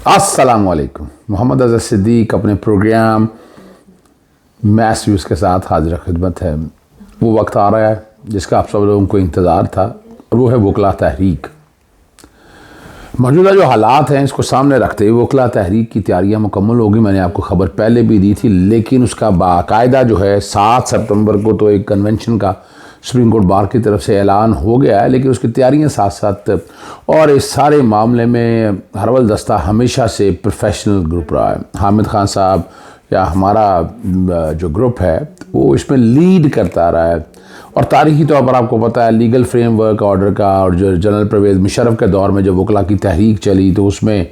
अस्सलामुअलैकुम। मोहम्मद अज़हर सिद्दीक अपने programme mess views के साथ हाजिर खिदमत है। वो वक्त आ रहा है जिसका आप सब लोगों को इंतज़ार था, और वो है वकला तहरीक। मौजूदा जो हालात हैं इसको सामने रखते हुए वकला तहरीक की तैयारियां मुकम्मल होगी। मैंने आपको खबर पहले भी दी थी, लेकिन उसका बाकायदा जो है 7 सितंबर को तो एक कन्वेंशन का सुप्रीम कोर्ट बार की तरफ से ऐलान हो गया है, लेकिन उसकी तैयारियां साथ साथ, और इस सारे मामले में हरवल दस्ता हमेशा से प्रोफेशनल ग्रुप रहा है। हामिद खान साहब या हमारा जो ग्रुप है वो इसमें लीड करता रहा है, और तारीखी तौर पर आपको पता है लीगल फ्रेमवर्क ऑर्डर का, और जो जनरल परवेज़ मुशर्रफ के दौर में जब वकला की तहरीक चली तो उसमें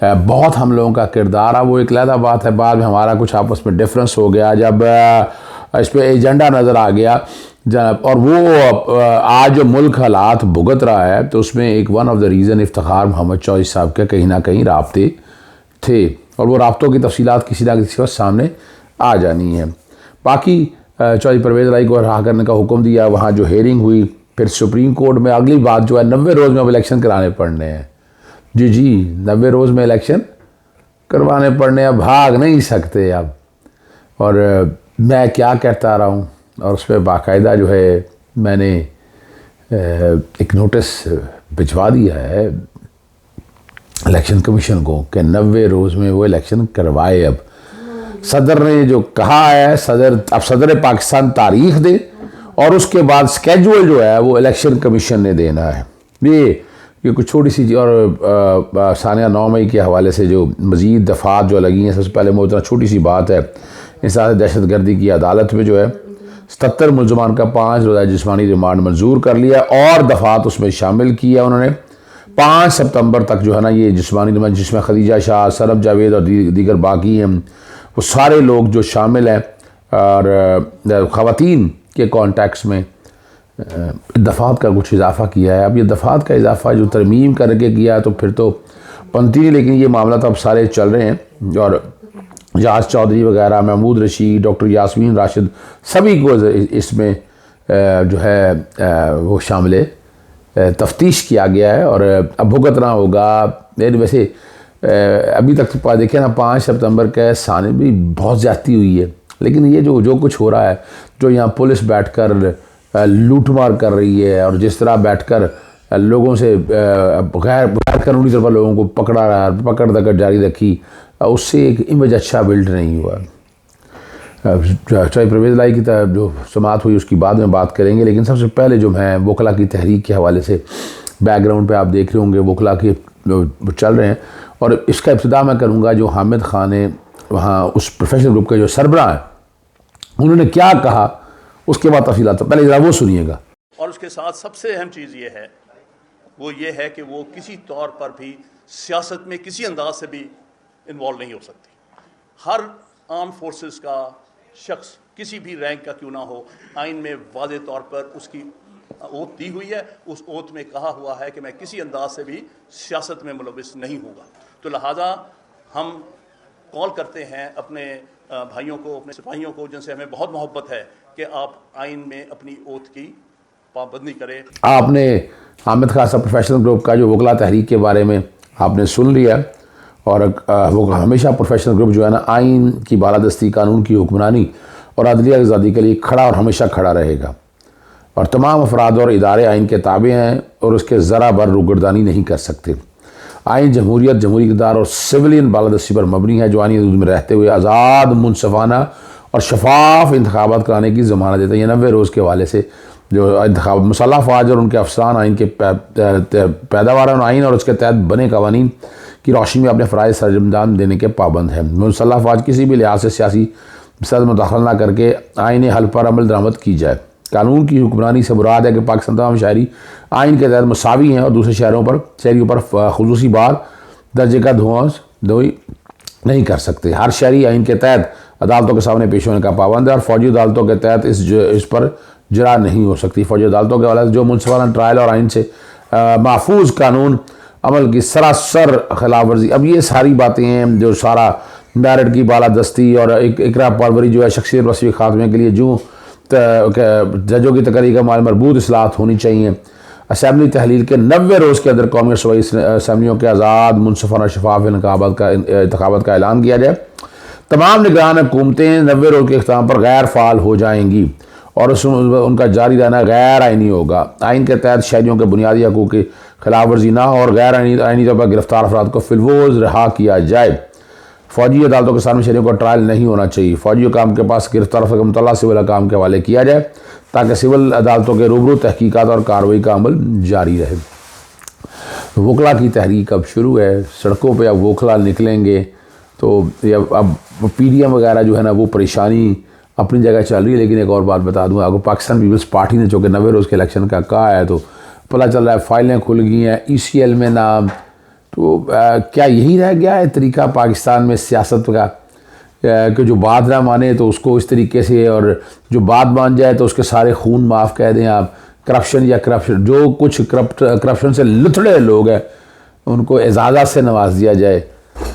बहुत हम लोगों का किरदार है। वो एक अलग बात है, बाद में हमारा कुछ आपस में डिफरेंस हो गया जब इस पर एजेंडा नज़र आ गया, और वो आज जो मुल्क हालात भुगत रहा है तो उसमें एक one of the reason Iftikhar Mohammad Chaudhary sahab के कहीं ना कहीं राब्ते थे, और वो राब्तों की तफसीलात किसी ना किसी वक्त सामने आ जानी है। बाकी चौधरी परवेज़ लाई को रहा करने का हुक्म दिया, वहाँ जो हेयरिंग हुई, फिर सुप्रीम कोर्ट में अगली बात जो है 90 रोज़ में अब इलेक्शन कराने पड़ने हैं। जी 90 रोज़ में इलेक्शन करवाने पड़ने, अब भाग नहीं सकते अब। और मैं क्या कहता रहा हूँ, और उस पर बाकायदा जो है मैंने एक नोटिस भिजवा दिया है इलेक्शन कमीशन को कि 90 रोज़ में वो इलेक्शन करवाए। अब सदर ने जो कहा है, अब सदर पाकिस्तान तारीख दे, और उसके बाद स्केड्यूल जो है वो इलेक्शन कमीशन ने देना है। ये कुछ छोटी सी, और सानिया 9 मई के हवाले से जो मज़ीद दफ़ात जो लगी हैं, सबसे पहले वो इतना छोटी सी बात है, इंसानी दहशतगर्दी की अदालत में जो है 77 मुलजमान का 5 रोज़ा जिस्मानी रिमांड मंजूर कर लिया, और दफ़ात उसमें शामिल किया उन्होंने। 5 सितंबर तक जो है ना ये जिस्मानी रिमांड, जिसमें खदीजा शाह, सरब जावेद और दीगर बाकी हैं, वो सारे लोग जो शामिल हैं, और ख़वातीन के कॉन्टैक्ट्स में दफ़ात का कुछ इजाफ़ा किया है। अब ये दफ़ात का इजाफ़ा जो तरमीम करके किया तो फिर तो बनती नहीं, लेकिन ये मामला तो अब सारे चल रहे हैं, और जाज चौधरी वगैरह, महमूद रशीद, डॉक्टर यास्मीन राशिद, सभी को इसमें जो है वो शामिल तफ्तीश किया गया है, और अब भुगतना होगा। वैसे अभी तक तो देखें ना, 5 सितंबर के सामने भी बहुत ज़्यादती हुई है, लेकिन ये जो कुछ हो रहा है, जो यहाँ पुलिस बैठकर लूटमार कर रही है, और जिस तरह बैठकर लोगों से गैर कानूनी तौर पर लोगों को पकड़ा रहा, पकड़ दकड़ जारी रखी, उससे एक इमेज अच्छा बिल्ड नहीं हुआ। चाहे परवेज़ लाई की जो समात हुई उसकी बाद में बात करेंगे, लेकिन सबसे पहले जो है वकला की तहरीक के हवाले से बैकग्राउंड पे आप देख रहे होंगे वकला के जो चल रहे हैं, और इसका इब्तिदा मैं करूँगा जो हामिद खान है वहाँ उस प्रोफेशनल ग्रुप के जो सरबराह हैं, उन्होंने क्या कहा, उसके बाद तफसीलात पहले ज़रा वो सुनिएगा। और उसके साथ सबसे अहम चीज़ ये है, वो ये है कि वो किसी तौर पर भी सियासत में किसी अंदाज से भी इन्वॉल्व नहीं हो सकती। हर आर्म फोर्सेस का शख्स किसी भी रैंक का क्यों ना हो, आइन में वाज़े तौर पर उसकी ओथ दी हुई है, उस ओथ में कहा हुआ है कि मैं किसी अंदाज से भी सियासत में मुलविस नहीं होगा। तो लिहाजा हम कॉल करते हैं अपने भाइयों को, अपने सिपाहियों को जिनसे हमें बहुत मोहब्बत है, कि आप आइन में अपनी ओथ की पाबंदी करें। आपने हामिद खान साहब प्रोफेशनल ग्रुप का जो वकला तहरीक के बारे में आपने सुन लिया, और वो हमेशा प्रोफेशनल ग्रुप जो है ना आइन की बालादस्ती, कानून की हुक्मरानी और अदलिया आज़ादी के लिए खड़ा और हमेशा खड़ा रहेगा, और तमाम अफराद और इदारे आइन के ताबे हैं, और उसके ज़रा बर रुगर्दानी नहीं कर सकते। आइन जमहूरियत, जमहूरी इक़्तिदार और सिविलियन बालादस्ती पर मबनी है, जो आइनी हदूद में रहते हुए आज़ाद, मुनसफ़ाना और शफाफ इंतखाबात कराने की ज़मानत देते हैं। ये 90 रोज़ के हवाले से जो इंतखाब मुसल्लह फ़ौज और उनके अफसरान आइन के पैदावार आइन और उसके तहत बने कवानीन की रोशनी में अपने फ़राइज़ सरअंजाम देने के पाबंद हैं। मुसल्लह फ़ौज किसी भी लिहाज से सियासी सद मुदाखल न करके आइन हल पर अमल दरामद की जाए। कानून की हुक्मरानी से मुराद है कि पाकिस्तान तमाम शहरी आइन के तहत मुसावी हैं, और दूसरे शहरियों पर खुसूसी बार दर्जे का धोई नहीं कर सकते। हर शहरी आइन के तहत अदालतों के सामने पेश होने का पाबंद है, और फौजी अदालतों के तहत इस पर जरा नहीं हो सकती। फौजी अदालतों के वाले जो मुनसिफाना ट्रायल और आइन से महफूज कानून अमल की सरासर खिलाफ वर्जी। अब ये सारी बातें हैं जो सारा मेरिट की बालादस्ती और इकरा परवरी जो है शख्सियत वसी खात्मे के लिए जो जजों की तकरीर का माल मरबूत इस्लाहत होनी चाहिए। असम्बली तहलील के 90 रोज़ के अंदर कौमी सूबाई असम्बलियों के आज़ाद मुनसफ़ाना शफाफ इंतखाबात का ऐलान किया जाए। तमाम निगरान हुकूमतें 90 रोज़ के इख्तिताम पर गैर फ़ाल हो जाएंगी और उनका जारी रहना गैर आइनी होगा। आइन के तहत शहरियों के बुनियादी हकूक़ की खिलाफ वर्जी ना हो और गैर आइनी तौर पर गिरफ्तार अफराद को फिलवोज़ रिहा किया जाए। फ़ौजी अदालतों के सामने शहरियों का ट्रायल नहीं होना चाहिए। फ़ौजी हुकाम के पास गिरफ्तार अफराद को मुतल्लिक़ सिविल हकाम के हवाले किया जाए ताकि सिविल अदालतों के रूबरू तहकीकात और कार्रवाई का अमल जारी रहे। वकला की तहरीक अब शुरू है, सड़कों पे अब वकला निकलेंगे। तो अब PDM वगैरह जो है ना वो परेशानी अपनी जगह चल रही है। लेकिन एक और बात बता दूँ आपको, पाकिस्तान पीपल्स पार्टी ने चूँकि 90 रोज़ के इलेक्शन का कहा है तो पता चल रहा है फाइलें खुल गई हैं ECL में नाम। तो क्या यही रह गया है तरीका पाकिस्तान में सियासत का कि जो बात ना माने तो उसको इस तरीके से, और जो बात मान जाए तो उसके सारे खून माफ़ कह दें आप। करप्शन जो कुछ करप्शन से लुथड़े लोग हैं उनको इजाज़त से नवाज दिया जाए।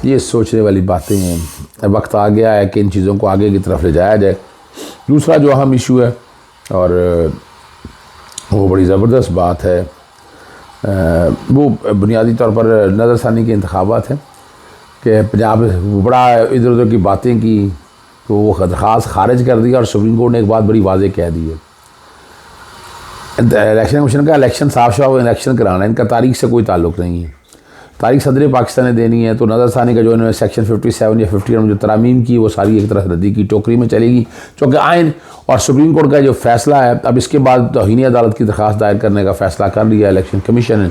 ये सोचने वाली बातें हैं। वक्त आ गया है कि इन चीज़ों को आगे की तरफ ले जाया जाए। दूसरा जो अहम इशू है और वो बड़ी ज़बरदस्त बात है, वो बुनियादी तौर पर नज़रसानी के इंतखाबात हैं कि पंजाब बड़ा इधर उधर की बातें की तो वो दरख्वास्त खारिज कर दिया और सुप्रीम कोर्ट ने एक बात बड़ी वाज़ेह कह दी है। इलेक्शन कमीशन का इलेक्शन साफ साफ इलेक्शन कराना है, इनका तारीख से कोई ताल्लुक़ नहीं है। तारीख सदर पाकिस्तान ने देनी है तो नज़रसानी का जो इन्होंने सेक्शन 57 या 51 में जो तरमीम की वो सारी एक तरह से रद्दी की टोकरी में चलेगी। चूँकि आइन और सुप्रीम कोर्ट का जो फैसला है, अब इसके बाद तौहीन अदालत की दरख्वास्त दायर करने का फ़ैसला कर लिया इलेक्शन कमीशन ने।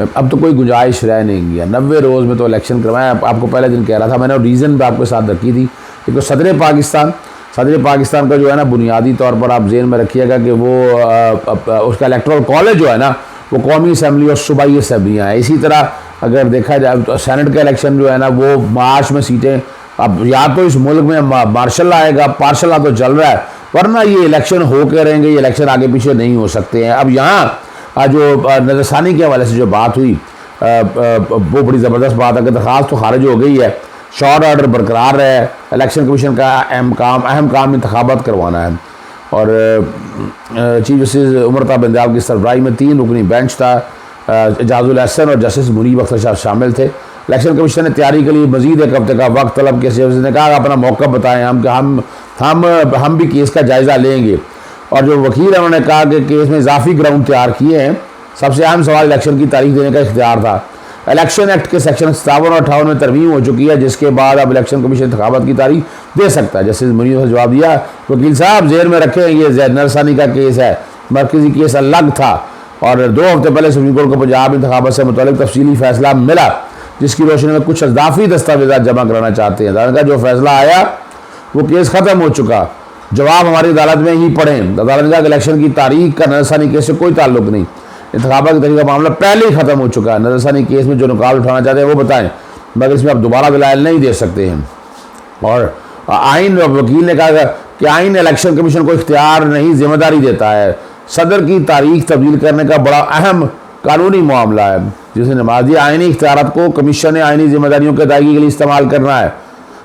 अब तो कोई गुंजाइश रह नहीं गया। 90 रोज़ में तो इलेक्शन करवाया। आपको पहले दिन कह रहा था मैंने, रीज़न भी आपके साथ रखी थी। एक तो सदर पाकिस्तान का जो है ना बुनियादी तौर पर आप जेहन में रखिएगा कि वो उसका इलेक्टोरल कॉलेज जो है ना वो कौमी असम्बली और सूबाई असम्बलियाँ हैं। इसी तरह अगर देखा जाए तो सेनेट का इलेक्शन जो है ना वो मार्च में सीटें, अब या तो इस मुल्क में मार्शल आएगा, पार्शल तो चल रहा है, वरना ये इलेक्शन हो के रहेंगे। ये इलेक्शन आगे पीछे नहीं हो सकते हैं। अब यहाँ जो नज़रसानी के हवाले से जो बात हुई वो बड़ी ज़बरदस्त बात है कि दरख्वास्त तो खारिज हो गई है, शॉर्ट ऑर्डर बरकरार है। इलेक्शन कमीशन का अहम काम इंतखाबात करवाना है और चीफ जस्टिस उमरता बिंदाल की सरबराही में 3 रुकनी बेंच था। एजाजुल हसन और जस्टिस मुनीब अख्तर साहब शामिल थे। इलेक्शन कमीशन ने तैयारी के लिए मजीद एक हफ्ते का वक्त तलब किया। ने कहा अपना मौका बताएं हम भी केस का जायज़ा लेंगे। और जो वकील है उन्होंने कहा कि केस में इजाफी ग्राउंड तैयार किए हैं। सबसे अहम सवाल इलेक्शन की तारीख देने का इख्तियार था। इलेक्शन एक्ट के सेक्शन 57 और 58 में तरमीम हो चुकी है, जिसके बाद अब इलेक्शन कमीशन इंतखाबात की तारीख दे सकता है। जस्टिस मुनीब ने जवाब दिया, वकील साहब जेल में रखे ये नज़रसानी का केस है, मरकजी केस अलग था और 2 हफ्ते पहले सुप्रीम कोर्ट को पंजाब इंतखाबात से मुतालिक तफसीली फैसला मिला, जिसकी रोशनी में कुछ इजाफी दस्तावेज़ात जमा कराना चाहते हैं। अदालत का जो फैसला आया वो केस ख़त्म हो चुका, जवाब हमारी अदालत में ही पढ़ें। अदालत ने कहा कि इलेक्शन की तारीख का नज़रसानी केस से कोई ताल्लुक नहीं, इंतखाबात की तारीख का मामला पहले ही ख़त्म हो चुका है। नज़रसानी केस में जो निकाल उठाना चाहते हैं वो बताएं, मगर इसमें आप दोबारा दलाइल नहीं दे सकते हैं। और आइन वकील ने कहा कि आइन इलेक्शन कमीशन को इख्तियार नहीं जिम्मेदारी देता है। सदर की तारीख तब्दील करने का बड़ा अहम कानूनी मामला है, जिसने नमाज दिया आइनी इख्तियारात को कमीशन ने आइनी जिम्मेदारियों की अदायगी के लिए इस्तेमाल करना है।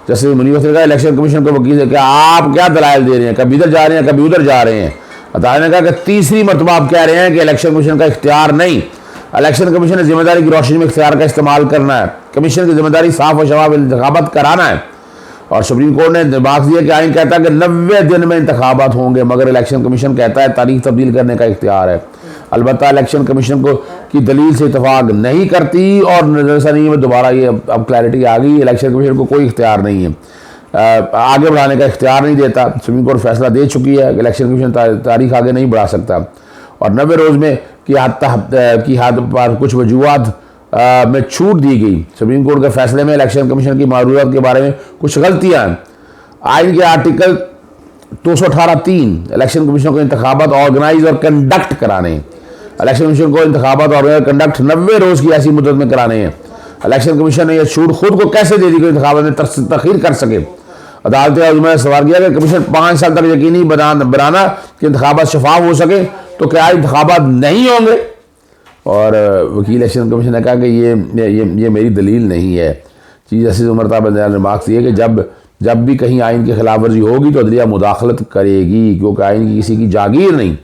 जैसे मुनीब ने कहा इलेक्शन कमीशन को वकील से क्या आप क्या दलाइल दे रहे हैं, कभी इधर जा रहे हैं कभी उधर जा रहे हैं। अदालत ने कहा कि तीसरी मरतबा आप कह रहे हैं कि इलेक्शन कमीशन का इख्तियार नहीं, इलेक्शन कमीशन ने जिम्मेदारी की रोशनी में इख्तियार का इस्तेमाल करना है। कमीशन की जिम्मेदारी साफ और शफाफ इंतखाबात कराना है। और सुप्रीम कोर्ट ने बात दिया कि आइन कहता है कि 90 दिन में इंतखाबात होंगे, मगर इलेक्शन कमीशन कहता है तारीख तब्दील करने का इख्तियार है। अलबत्ता इलेक्शन कमीशन को की दलील से इतफाक नहीं करती और नज़रसानी में दोबारा ये अब क्लैरिटी आ गई, इलेक्शन कमीशन को कोई इख्तियार नहीं है, आगे बढ़ाने का इख्तियार नहीं देता। सुप्रीम कोर्ट फैसला दे चुकी है कि इलेक्शन कमीशन तारीख आगे नहीं बढ़ा सकता। और 90 रोज़ में की हद पर कुछ वजूहत में छूट दी गई। सुप्रीम कोर्ट के फैसले में इलेक्शन कमीशन की मारूदात के बारे में कुछ गलतियाँ हैं। आइन के आर्टिकल 218(3) इलेक्शन कमीशन को इंतखाबात ऑर्गेनाइज और कंडक्ट कराने, इलेक्शन कमीशन को इंतखाबात और कंडक्ट 90 रोज़ की ऐसी मुद्दत में कराने हैं। इलेक्शन कमीशन ने यह छूट खुद को कैसे दे दी कि इंतखाबात में तखीर कर सके। अदालत ने सवाल किया कि कमीशन 5 साल तक यकीनी बनाना कि इंतखाबात शफाफ हो सके, तो क्या इंतखाबात नहीं होंगे। और वकील इलेक्शन कमीशन ने कहा कि ये मेरी दलील नहीं है। चीफ जस्टिस उमरता बिंदाल ने मार्क्स दिए कि जब भी कहीं आइन की खिलाफ वर्जी होगी तो अदलिया मुदाखलत करेगी, क्योंकि आइन की किसी की जागीर नहीं।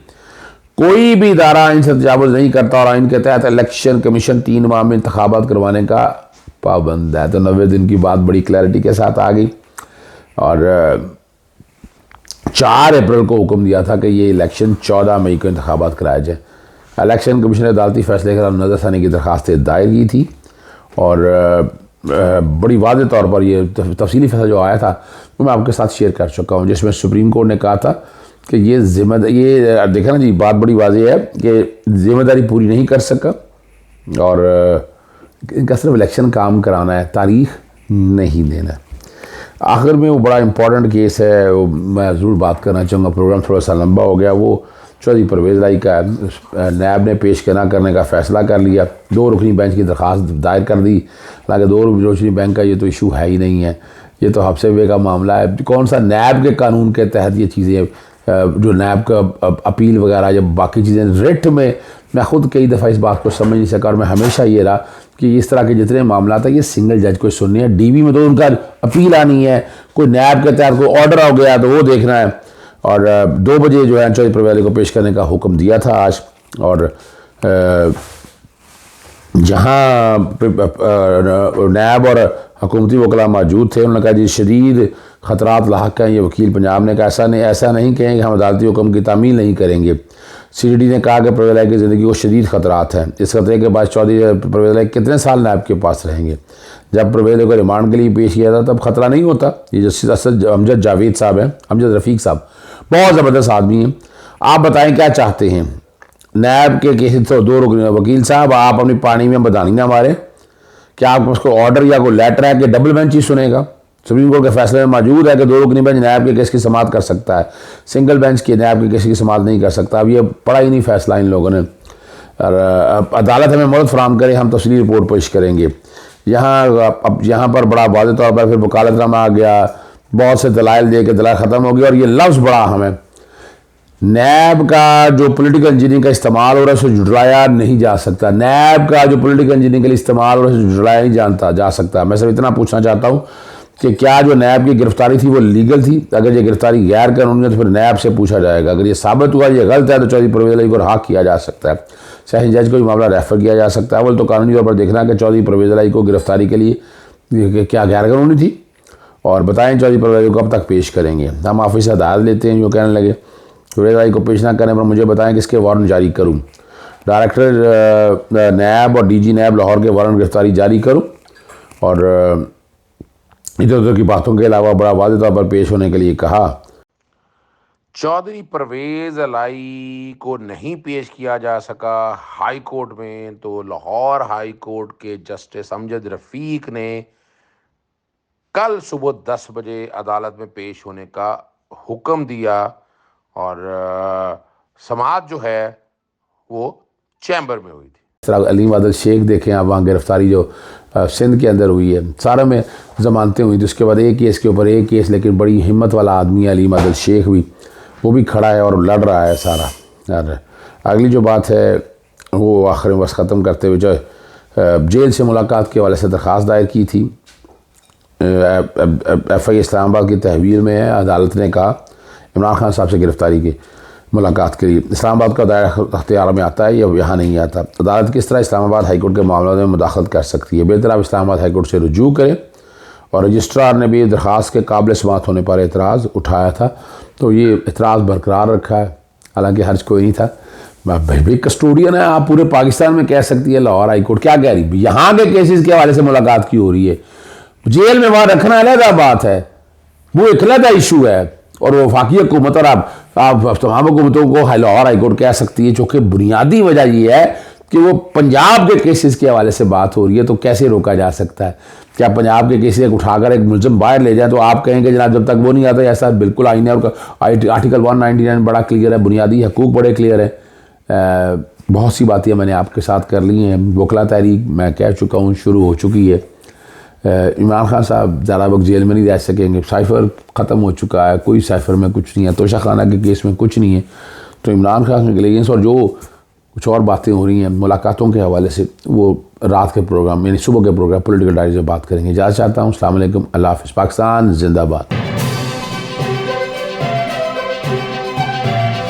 कोई भी इदारा आइन से तजावुज़ नहीं करता और आइन के तहत इलेक्शन कमीशन 3 माह में इंतखाबात करवाने का पाबंद है। तो 90 दिन की बात बड़ी क्लैरिटी के साथ आ गई और 4 अप्रैल को हुक्म दिया था कि ये इलेक्शन 14 मई को इंतखाबात कराया जाए। इलेक्शन कमीशन ने अदालती फैसले के खिलाफ नज़रसानी की दरख्वास्तें दायर की थी और बड़ी वाज़ेह तौर पर ये तफसीली फैसला जो आया था वो मैं आपके साथ शेयर कर चुका हूँ, जिसमें सुप्रीम कोर्ट ने कहा था कि ये ये देखा ना जी, बात बड़ी वाज़ेह है कि जिम्मेदारी पूरी नहीं कर सका और इनका सिर्फ इलेक्शन काम कराना है, तारीख नहीं देना है। आखिर में वो बड़ा इंपॉर्टेंट केस है, वो मैं ज़रूर बात करना चाहूँगा। प्रोग्राम थोड़ा सा लंबा हो गया। वो चौधरी परवेज़ लाई का नैब ने पेश ना करने का फ़ैसला कर लिया। 2 रुकनी बेंच की दरख्वास्त दायर कर दी, हालांकि 2 रुकनी बेंच का ये तो इशू है ही नहीं है, ये तो हफ्से वे का मामला है। कौन सा नैब के कानून के तहत ये चीज़ें, जो नैब का अपील वगैरह या बाकी चीज़ें रिट में, मैं ख़ुद कई दफ़ा इस बात को समझ नहीं सका और मैं हमेशा ये रहा कि इस तरह के जितने मामला था ये सिंगल जज को सुननी है। डीवी में तो उनका अपील आनी है, कोई नैब के तहत कोई ऑर्डर हो गया तो वो देखना है। और 2 बजे जो है चौधरी परवेज़ को पेश करने का हुक्म दिया था आज। और जहाँ नैब और हुकूमती वकला मौजूद थे, उन्होंने कहा जी शदीद ख़तरात लाहक हैं। ये वकील पंजाब ने कहा ऐसा नहीं कहें कि हम अदालती हुक्म की तामील नहीं करेंगे। CDD ने कहा कि परवेज़ की ज़िंदगी को शदीद ख़तरात हैं। इस खतरे के बाद चौधरी परवेज़ कितने साल नैब के पास रहेंगे? जब परवेज़ को रिमांड के लिए पेश किया था तब ख़तरा नहीं होता। ये जस्टिस असद अमजद जावेद साहब हैं, अमजद रफ़ीक साहब, बहुत ज़बरदस्त आदमी हैं। आप बताएं क्या चाहते हैं? नैब के केस तो 2 रुकनी, वकील साहब आप अपनी पानी में बदानी ना मारें। क्या आपको उसको ऑर्डर या कोई लेटर है कि डबल बेंच ही सुनेगा? सुप्रीम कोर्ट के फैसले में मौजूद है कि 2 रुकनी बेंच नैब के केस की समाअत कर सकता है, सिंगल बेंच के नैब के केस की समाअत नहीं कर सकता। अब ये पढ़ा ही नहीं फैसला इन लोगों ने। और अदालत हमें मदद फराहम करे, हम तफसीली रिपोर्ट पेश करेंगे। यहाँ पर बड़ा वाज़ेह तौर पर फिर वकालतनामा आ गया, बहुत से दलाइल दे के दलाइल ख़त्म हो गया। और ये लफ्ज़ बड़ा हमें, नैब का जो पॉलिटिकल इंजीनियरिंग का इस्तेमाल हो रहा है उससे जुड़वाया नहीं जा सकता। नैब का जो पॉलिटिकल इंजीनियरिंग के लिए इस्तेमाल हो रहा है उससे जुड़वाया नहीं जा सकता। मैं सिर्फ इतना पूछना चाहता हूँ कि क्या जो नैब की गिरफ्तारी थी वो लीगल थी? अगर ये गिरफ्तारी गैर कानूनी है तो फिर नैब से पूछा जाएगा। अगर ये साबित हुआ ये गलत है तो चौधरी परवेज़ को रिहा किया जा सकता है, सेशन जज को भी मामला रेफर किया जा सकता है। अव्वल तो कानूनी तौर पर देखना कि चौधरी परवेज़ को गिरफ्तारी के लिए क्या गैर कानूनी थी, और बताएं चौधरी परवेज़ को कब तक पेश करेंगे। हम ऑफिस से अदालत लेते हैं, जो कहने लगे परवेज़ को पेश ना करने पर मुझे बताएं किसके वारंट जारी करूँ। डायरेक्टर नैब और DG नैब लाहौर के वारंट गिरफ्तारी जारी करूँ और इधर उधर की बातों के अलावा बड़ा वाज़ेह तौर पर पेश होने के लिए कहा। चौधरी परवेज़ लाई को नहीं पेश किया जा सका हाई कोर्ट में, तो लाहौर हाई कोर्ट के जस्टिस अमजद रफ़ीक ने कल सुबह 10 बजे अदालत में पेश होने का हुक्म दिया और समाअत जो है वो चैम्बर में हुई थी। अलीम आदिल शेख देखें आप, वहाँ गिरफ्तारी जो सिंध के अंदर हुई है, सारा में ज़मानतें हुई थी। उसके बाद एक केस के ऊपर एक केस, लेकिन बड़ी हिम्मत वाला आदमी है अलीम आदिल शेख भी, वो भी खड़ा है और लड़ रहा है सारा। और अगली जो बात है वो आखिर में बस ख़त्म करते हुए जो जेल से मुलाकात के हवाले से दरख्वास्त दायर की थी, FI इस्लामाबाद की तहवील में है। अदालत ने कहा इमरान खान साहब से गिरफ्तारी की मुलाकात के लिए इस्लामाबाद का दायरा अख्तियार में आता है, या यहाँ नहीं आता। अदालत किस तरह इस्लामाबाद हाईकोर्ट के मामलों में मुदाखलत कर सकती है? बेहतर आप इस्लामाबाद हाईकोर्ट से रुजू करें। और रजिस्ट्रार ने भी दरख्वास्त के काबिल समाअत होने पर एतराज़ उठाया था, तो ये एतराज़ बरकरार रखा है, हालांकि हर्ज कोई नहीं था। भाई कस्टोडियन है, आप पूरे पाकिस्तान में कह सकती है लाहौर हाईकोर्ट क्या कह रही, यहाँ के केसेस के हवाले से मुलाकात की हो रही है। जेल में वहाँ रखना अलग बात है, वो एक अलग इशू है। और वो वफाकी हुकूमत और आप तमाम हुकूमतों को लाहौर हाईकोर्ट कह सकती है, चूँकि बुनियादी वजह ये है कि वो पंजाब के केसेस के हवाले से बात हो रही है, तो कैसे रोका जा सकता है? क्या पंजाब के केसेस उठाकर एक मुलज़िम बाहर ले जाए तो आप कहेंगे जनाब जब तक वो नहीं आता? ऐसा बिल्कुल आईन है, और आर्टिकल 199 बड़ा क्लियर है, बुनियादी हकूक़ बड़े क्लियर है। बहुत सी बातें मैंने आपके साथ कर ली हैं। वकला तहरीक मैं कह चुका हूँ शुरू हो चुकी है। इमरान खान साहब ज़्यादा वक्त जेल में नहीं रह सकेंगे, साइफ़र ख़त्म हो चुका है, कोई साइफ़र में कुछ नहीं है, तोशा खाना के केस में कुछ नहीं है। तो इमरान खान के इंटेलिजेंस और जो कुछ और बातें हो रही हैं मुलाकातों के हवाले से, वो रात के प्रोग्राम यानी सुबह के प्रोग्राम पॉलिटिकल डायरी से बात करेंगे। इजाज़त चाहता हूँ। अस्सलाम वालेकुम, अल्लाह हाफ़िज़। पाकिस्तान जिंदाबाद।